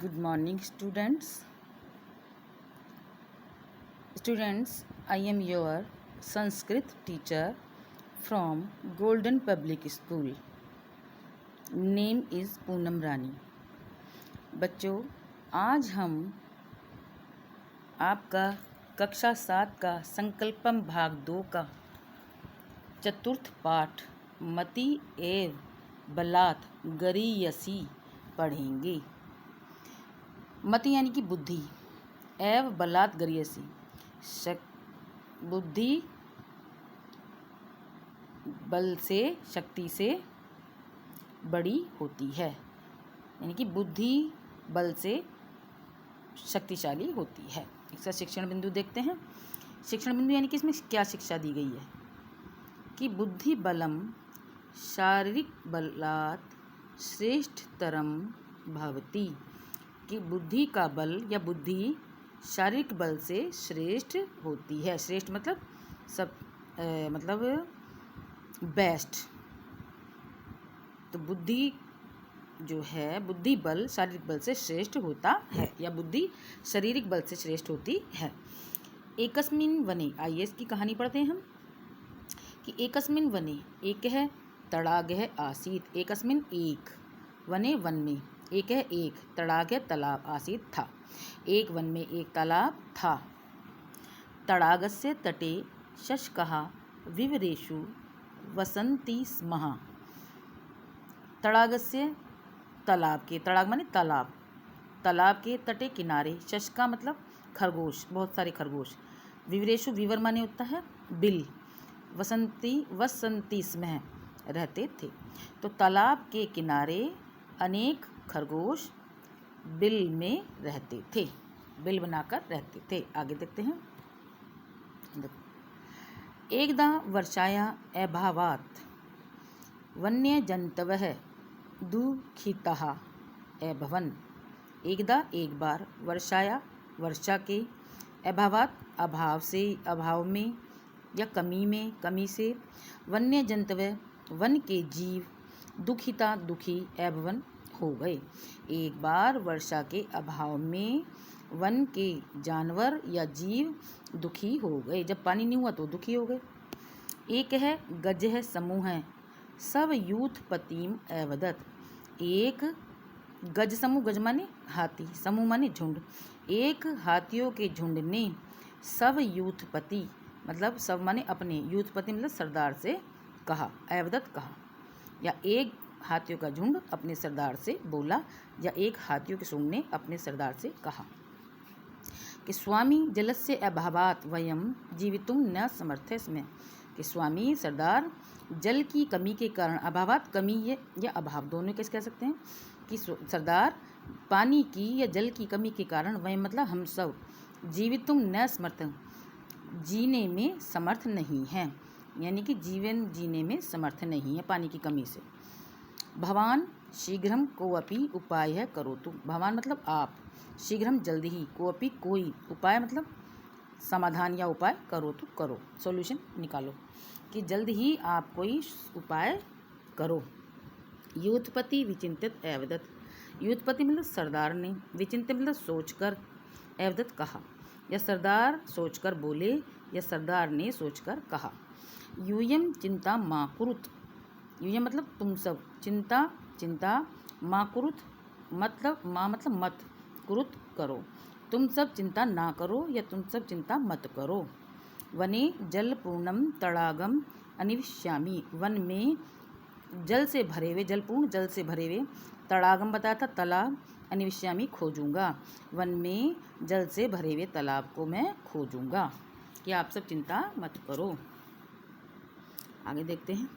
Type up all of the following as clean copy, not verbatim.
Good morning, students. I am your Sanskrit teacher from Golden Public School. Name is Poonam Rani. बच्चों, आज हम आपका कक्षा 7 का संकल्पम भाग 2 का चतुर्थ पाठ मति एव बलात् गरीयसी पढ़ेंगे। मति यानी कि बुद्धि, एव बलात् गरीयसी बुद्धि बल से, शक्ति से बड़ी होती है। यानी कि बुद्धि बल से शक्तिशाली होती है। इसका शिक्षण बिंदु देखते हैं। शिक्षण बिंदु यानी कि इसमें क्या शिक्षा दी गई है कि बुद्धि बलम शारीरिक बलात् श्रेष्ठतरम भवति, कि बुद्धि का बल या बुद्धि शारीरिक बल से श्रेष्ठ होती है। श्रेष्ठ मतलब मतलब बेस्ट। तो बुद्धि जो है, बुद्धि बल शारीरिक बल से श्रेष्ठ होता है या बुद्धि शारीरिक बल से श्रेष्ठ होती है। एकस्मिन् वने, आइए इसकी कहानी पढ़ते हैं हम कि एकस्मिन् वने, एक है तड़ाग है आसीत, एकस्मिन् एक, वने वन में, एक है एक, तड़ाग है तालाब, आसीत था, एक वन में एक तालाब था। तड़ागस्य तटे शशकः विवरेषु वसन्ति स्मः। तड़ागस्य तालाब के, तड़ाग माने तालाब, तालाब के तटे किनारे, शशका मतलब खरगोश, बहुत सारे खरगोश, विवरेषु विवर माने होता है बिल, वसंती स्मः रहते थे। तो तालाब के किनारे अनेक खरगोश बिल में रहते थे, बिल बनाकर रहते थे। आगे देखते हैं। एकदा वर्षाया अभावात् वन्य जंतवः दुःखिताः अभवन्। एकदा एक बार, वर्षाया वर्षा के, अभावात् अभाव से, अभाव में या कमी में, कमी से, वन्य जंतवः वन के जीव, दुखिता दुखी, अभवन हो गए। एक बार वर्षा के अभाव में वन के जानवर या जीव दुखी हो गए। जब पानी नहीं हुआ तो दुखी हो गए। एक है गज है समूह है, सब यूथपतिम अवदत। एक गज समूह, गज माने हाथी, समूह माने झुंड, एक हाथियों के झुंड ने सब यूथपति मतलब सब माने अपने, यूथपति मतलब सरदार से कहा, अवदत कहा, या एक हाथियों का झुंड अपने सरदार से बोला, या एक हाथियों के झुंड ने अपने सरदार से कहा कि स्वामी जलस्य अभावात् वयम जीवितुम न समर्थ स्मः, कि स्वामी सरदार जल की कमी के कारण, अभावात् कमी या अभाव दोनों कैसे कह सकते हैं, कि सरदार पानी की या जल की कमी के कारण, वयम मतलब हम सब, जीवितुम न समर्थ जीने में समर्थ नहीं हैं, यानी कि जीवन जीने में समर्थ नहीं है पानी की कमी से। भवान शीघ्रम कोअपि उपाय है करोतु, भवान मतलब आप, शीघ्रम जल्दी ही, कोअपि कोई, उपाय मतलब समाधान या उपाय, करोतु करो, सॉल्यूशन निकालो, कि जल्द ही आप कोई उपाय करो। यूथपति विचिंतित अवदत, यूथपति मतलब सरदार ने, विचिंतित मतलब सोचकर, अवदत कहा, या सरदार सोचकर बोले, या सरदार ने सोचकर कहा। यूयम चिंता मा कुरुत, यूयम मतलब तुम सब, चिंता चिंता, मा कुरुत मतलब माँ मतलब मत, कुरुत करो, तुम सब चिंता ना करो या तुम सब चिंता मत करो। वने जल पूर्णम तड़ागम अनिविश्यामी, वन में जल से भरे हुए, जलपूर्ण जल से भरे हुए, तड़ागम बताया था तालाब, अनिविश्यामी खोजूंगा, वन में जल से भरे हुए तालाब को मैं खोजूंगा, कि आप सब चिंता मत करो। आगे देखते हैं।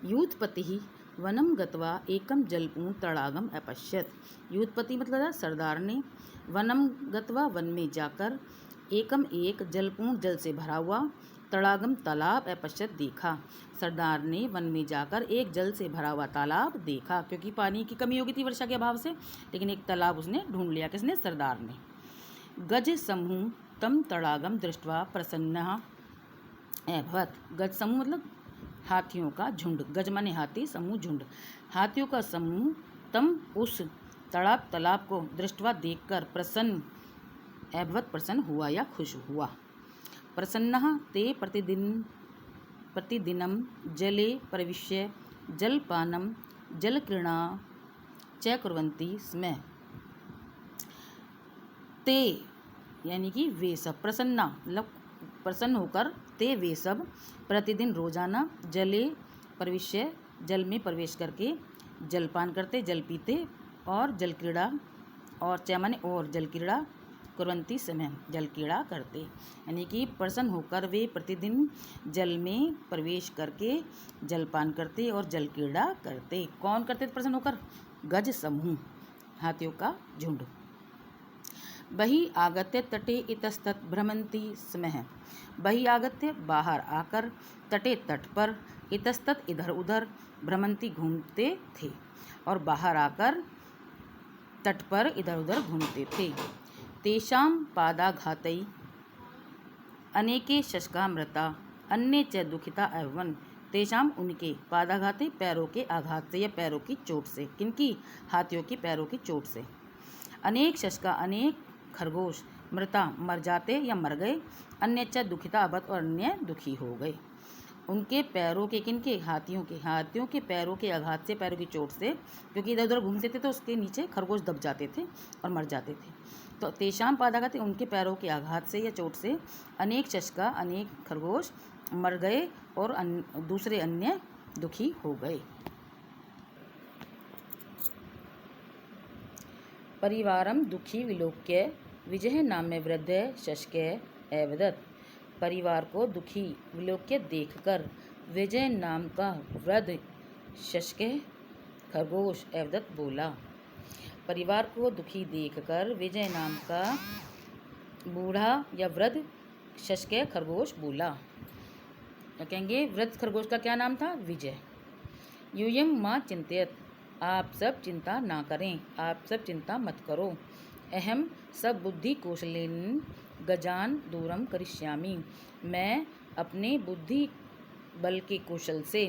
यूथपति ही वनम गत्वा एकम जलपूर्ण तड़ागम अपश्यत, यूथपति मतलब सरदार ने, वनम गत्वा वन में जाकर, एकम एक, जलपूर्ण जल से भरा हुआ, तड़ागम तालाब, अपश्यत देखा, सरदार ने वन में जाकर एक जल से भरा हुआ तालाब देखा, क्योंकि पानी की कमी हो गई थी वर्षा के अभाव से, लेकिन एक तालाब उसने ढूंढ लिया, किसने, सरदार ने। गज समूह तम तड़ागम दृष्ट्वा प्रसन्नः अभवत्, गज समूह मतलब हाथियों का झुंड, गज माने हाथी, समूह झुंड, हाथियों का समूह तम उस तालाब तालाब को दृष्टवा देखकर प्रसन्न अभवत प्रसन्न हुआ या खुश हुआ। प्रसन्नः ते प्रतिदिनं जले प्रविश्य जलपानं जलक्रीडा च कुर्वन्ति स्म। ते यानी कि वे सब, प्रसन्ना मतलब प्रसन्न होकर, ते वे सब प्रतिदिन रोजाना जले प्रविश्य जल में प्रवेश करके जलपान करते, जल पीते और जल क्रीड़ा और च माने और जल क्रीड़ा कुर्वन्ति समय जल क्रीड़ा करते, यानी कि प्रसन्न होकर वे प्रतिदिन जल में प्रवेश करके जलपान करते और जल क्रीड़ा करते। कौन करते थे प्रसन्न होकर? गज समूह, हाथियों का झुंड। बहि आगत्य तटे इतस्तत भ्रमन्ति स्म। बहि आगत्य बाहर आकर, तटे तट पर, इतस्तत इधर उधर, भ्रमन्ति घूमते थे और बाहर आकर तट पर इधर उधर घूमते थे। तेषां पादाघातै अनेके शशका मृता अन्ये च दुखिता अभवन्। तेषाम उनके, पादाघाते पैरों के आघात से या पैरों की चोट से। किनकी? हाथियों की पैरों की चोट से। अनेक शशका अनेक खरगोश, मृता मर जाते या मर गए, अन्य च दुखिता अभवत् और अन्य दुखी हो गए। उनके पैरों के, किनके? हाथियों के पैरों के आघात से, पैरों की चोट से, क्योंकि इधर उधर घूमते थे तो उसके नीचे खरगोश दब जाते थे और मर जाते थे। तो तेषाम पादाघाते उनके पैरों के आघात से या चोट से अनेक शशका अनेक खरगोश मर गए और दूसरे अन्य दुखी हो गए। परिवारम दुखी विलोक्य विजय नाम्य वृद्ध शशके अवदत्। परिवार को दुखी विलोक्य देखकर विजय नाम का वृद्ध शशके खरगोश अवदत् बोला। परिवार को दुखी देखकर विजय नाम का बूढ़ा या वृद्ध शशके खरगोश बोला। क्या कहेंगे? वृद्ध खरगोश का क्या नाम था? विजय। यूयम माँ चिंतित, आप सब चिंता ना करें, आप सब चिंता मत करो। अहम सब बुद्धि कौशलेन गजान दूरम करिष्यामि। मैं अपने बुद्धि बल के कौशल से,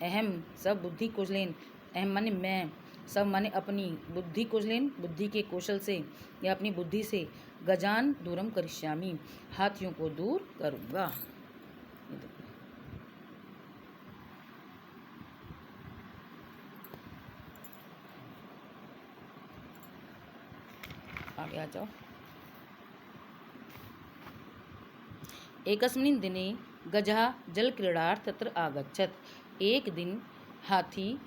अहम सब बुद्धि कौशलेन, अहम माने मैं, सब माने अपनी, बुद्धि कौशलेन बुद्धि के कौशल से या अपनी बुद्धि से, गजान दूरम करिष्यामि हाथियों को दूर करूँगा। आगे आ जाओ। एकस्मिन् दिने गजः जलक्रीडार्थं तत्र आगच्छत्। एक दिन हाथी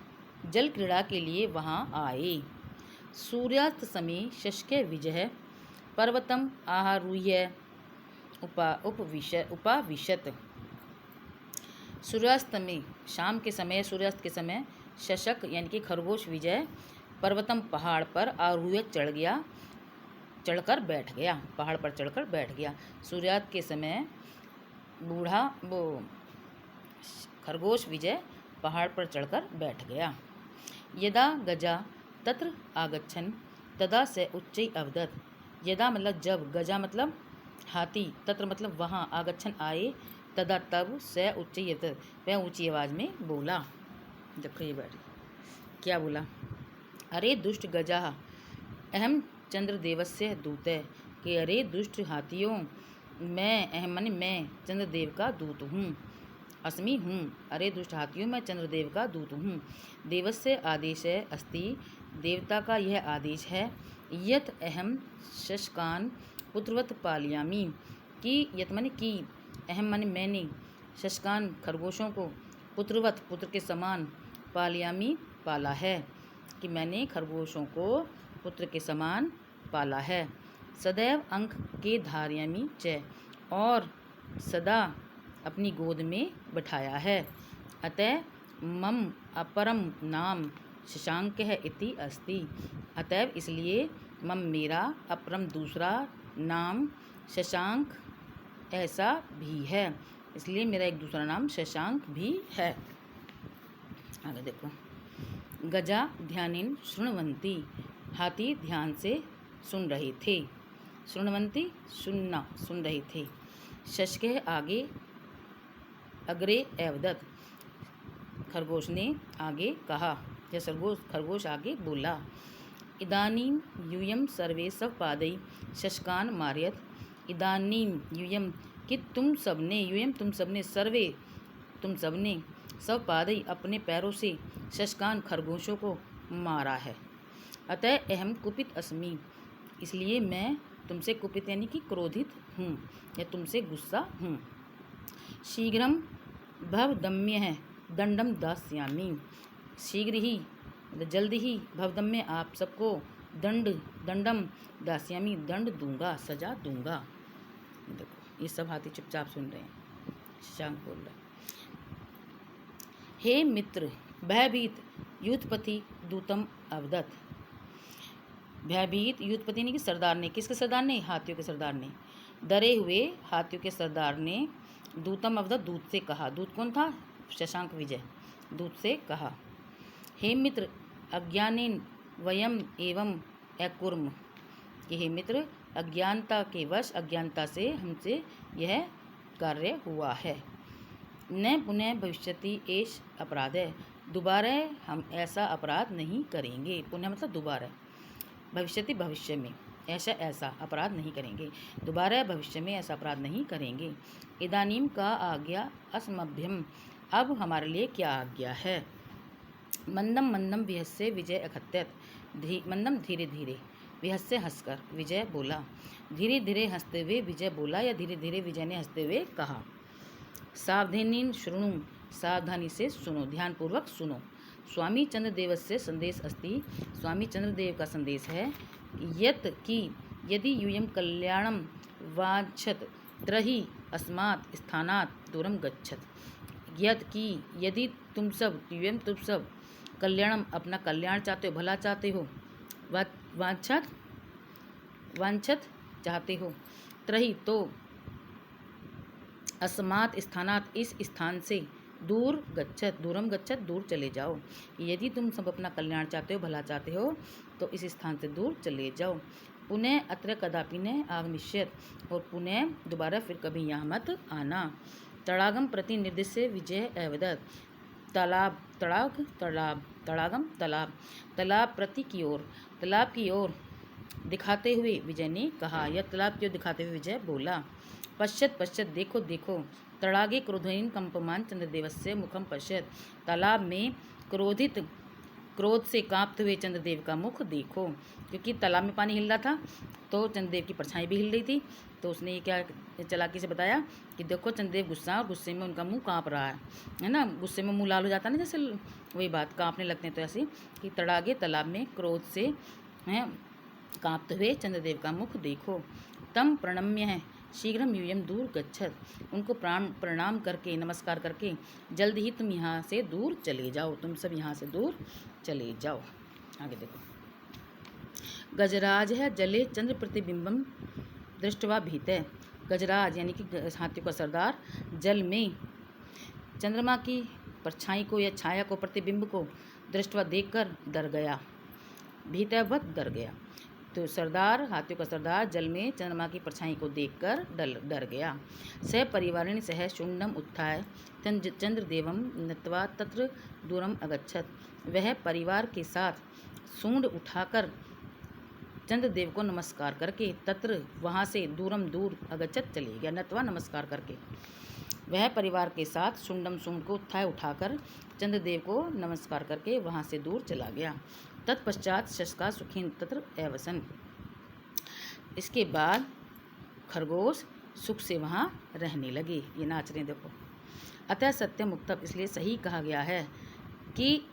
जल क्रीड़ा के लिए वहाँ आए। सूर्यास्त समय शशके विजय पर्वतम आरोह्य उपाविशत्। सूर्यास्त में, शाम के समय, सूर्यास्त के समय शशक यानी कि खरगोश विजय पर्वतम पहाड़ पर आरोह्य चढ़कर बैठ गया, पहाड़ पर चढ़कर बैठ गया। सूर्यास्त के समय बूढ़ा वो खरगोश विजय पहाड़ पर चढ़कर बैठ गया। यदा गजा तत्र आगच्छन् तदा स उच्चै अवदत्। यदा मतलब जब, गजा मतलब हाथी, तत्र मतलब वहाँ, आगच्छन् आए, तदा तब, स उच्चै अवदत् वह ऊंची आवाज़ में बोला। देखो ये बैठ क्या बोला? अरे दुष्ट गजाः अहम चंद्रदेवस्य दूतः। कि अरे दुष्ट हाथियों, मैं, अहम माने मैं, चंद्रदेव का दूत हूँ। अस्मि हूँ, अरे दुष्ट हाथियों मैं चंद्रदेव का दूत हूँ। देवस्य आदेश अस्ति, देवता का यह आदेश है। यत अहम शशकान पुत्रवत पालयामि। कि यत माने कि, अहम माने मैंने, शशकान खरगोशों को, पुत्रवत पुत्र के समान, पालयामि पाला है। कि मैंने खरगोशों को पुत्र के समान पाला है। सदैव अंक के धारयामि च, और सदा अपनी गोद में बैठाया है। अतः मम अपरम नाम शशांकः इति अस्ति। अतएव इसलिए मम मेरा, अपरम दूसरा, नाम शशांक ऐसा भी है, इसलिए मेरा एक दूसरा नाम शशांक भी है। आगे देखो। गजा ध्यानेन शृण्वन्ति। हाथी ध्यान से सुन रहे थे। शृण्वन्ति सुनना, सुन रहे थे। शशके आगे, अग्रे अवदत् खरगोश ने आगे कहा, या खरगोश आगे बोला। इदानीं यूयं सर्वे स्वपादै शशकान् मारयत। इदानीं यूयं कि तुम सबने, यूयं तुम सबने, सर्वे तुम सबने, स्वपादै अपने पैरों से शशकान खरगोशों को मारा है। अतः अहम कुपित अस्मि, इसलिए मैं तुमसे कुपित यानी कि क्रोधित हूँ या तुमसे गुस्सा हूँ। शीघ्रम भवदम्य है दंडम दास्यामि, शीघ्र ही जल्दी ही भवदम्य आप सबको दंडम दास्यामि दंड दूंगा, सजा दूंगा। देखो ये सब हाथी चुपचाप सुन रहे हैं। शशांक बोल रहा है, हे मित्र भयभीत युद्धपति दूतम अवदत। भयभीत युद्धपति ने कि सरदार ने, किसके सरदार ने? हाथियों के सरदार ने। डरे हुए हाथियों के सरदार ने दूतम अवदत दूत से कहा। दूत कौन था? शशांक विजय। दूत से कहा, हे मित्र अज्ञानेन वयम एवं अकुर्म, कि हे मित्र अज्ञानता के वश, अज्ञानता से हमसे यह कार्य हुआ है। न पुनः भविष्यति एष अपराध है, दोबारा हम ऐसा अपराध नहीं करेंगे। पुनः मतलब दोबारा, भविष्यति भविष्य में, ऐसा ऐसा अपराध नहीं करेंगे, दोबारा भविष्य में ऐसा अपराध नहीं करेंगे। इदानीम का आज्ञा अस्मभ्यम, अब हमारे लिए क्या आज्ञा है। मंदम मंदम विहस्य विजय अखत्यत, मंदम धीरे धीरे, विहस्य हंसकर, विजय बोला। धीरे धीरे हंसते हुए विजय बोला या धीरे धीरे विजय ने हंसते हुए कहा। सावधानी शृणु, सावधानी से सुनो, ध्यानपूर्वक सुनो। स्वामी चंद्रदेव से संदेश अस्ति, स्वामी चंद्रदेव का संदेश है, यत कि यदि यूयं कल्याणम वांछत त्रहि अस्मात् स्थानात् दूरम गच्छत। यत कि यदि तुम सब, यूयं तुम सब, कल्याणम अपना कल्याण चाहते हो, भला चाहते हो, वांछत चाहते हो, त्रहि तो अस्मात् स्थानात् इस स्थान से, दूर गच्छत दूरम गच्छत दूर चले जाओ। यदि तुम सब अपना कल्याण चाहते हो, भला चाहते हो, तो इस स्थान से दूर चले जाओ। पुनः अत्र कदापि न आगमिष्यत, और पुनः दोबारा फिर कभी यहाँ मत आना। तड़ागम प्रति निर्दिश्य विजय अवदत, तालाब तड़ाग तालाब, तड़ागम तालाब, तालाब प्रति की ओर, तालाब की ओर दिखाते हुए विजय ने कहा, या तालाब की ओर दिखाते हुए विजय बोला। पश्चात पश्चात देखो देखो, तड़ागे क्रोधहीन कंपमान चंद्रदेवस्य मुखम पश्यत, तालाब में क्रोध से कांपते हुए चंद्रदेव का मुख देखो। क्योंकि तालाब में पानी हिल रहा था तो चंद्रदेव की परछाई भी हिल रही थी, तो उसने ये क्या चालाकी से बताया कि देखो चंद्रदेव गुस्सा, और गुस्से में उनका मुंह कांप रहा है ना। गुस्से में मुंह लाल हो जाता है ना, जैसे वही बात, कांपने लगते हैं। तो ऐसे कि तड़ागे तालाब में क्रोध से कांपते हुए चंद्रदेव का मुख देखो। तम प्रणम्य है शीघ्रम यूयम दूर गच्छत, उनको प्रणाम करके, नमस्कार करके जल्द ही तुम यहाँ से दूर चले जाओ, तुम सब यहाँ से दूर चले जाओ। आगे देखो, गजराज है जले चंद्र प्रतिबिंबम दृष्टवा भीतः। गजराज यानी कि हाथियों का सरदार जल में चंद्रमा की परछाई को या छाया को, प्रतिबिंब को दृष्टवा देखकर डर गया, भीतवत डर गया। तो सरदार, हाथियों का सरदार जल में चंद्रमा की परछाई को देखकर डर गया। सह परिवारिण सह शुंडम उत्थाय चंद्रदेवम नत्वा तत्र दूरम अगच्छत, वह परिवार के साथ सूंड उठाकर चंद्रदेव को नमस्कार करके तत्र वहाँ से दूरम दूर अगच्छत चले गया। नत्वा नमस्कार करके, वह परिवार के साथ शुंडम सूंड को उत्थाय उठाकर चंद्रदेव को नमस्कार करके वहाँ से दूर चला गया। तत्पश्चात शशका सुखीन तत्र एवसन, इसके बाद खरगोश सुख से वहाँ रहने लगे। ये नाच रहे देखो। अतः सत्यम उक्तम, इसलिए सही कहा गया है कि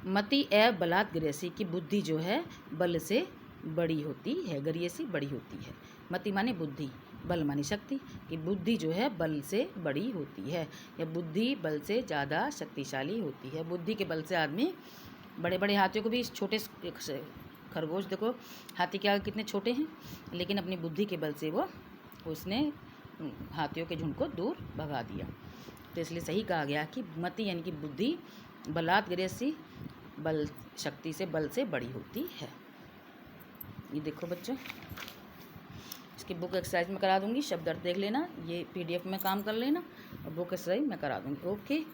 मति बलात् गृहसी, की बुद्धि जो है बल से बड़ी होती है, गृहसी बड़ी होती है। मति माने बुद्धि, बल माने शक्ति, कि बुद्धि जो है बल से बड़ी होती है, या बुद्धि बल से ज़्यादा शक्तिशाली होती है। बुद्धि के बल से आदमी, बड़े बड़े हाथियों को भी, छोटे खरगोश देखो हाथी के आगे कितने छोटे हैं, लेकिन अपनी बुद्धि के बल से उसने हाथियों के झुंड को दूर भगा दिया। तो इसलिए सही कहा गया कि मति यानी कि बुद्धि बलात् गृहसी, बल शक्ति से, बल से बड़ी होती है। ये देखो बच्चों, इसकी बुक एक्सरसाइज में करा दूंगी, शब्द अर्थ देख लेना, ये PDF में काम कर लेना, और बुक एक्सरसाइज मैं करा दूंगी। ओके।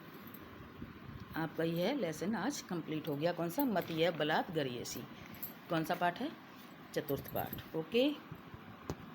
आपका यह लेसन आज कंप्लीट हो गया। कौन सा? मतीय बलात् गरीयसी। कौन सा पाठ है? चतुर्थ पाठ। ओके।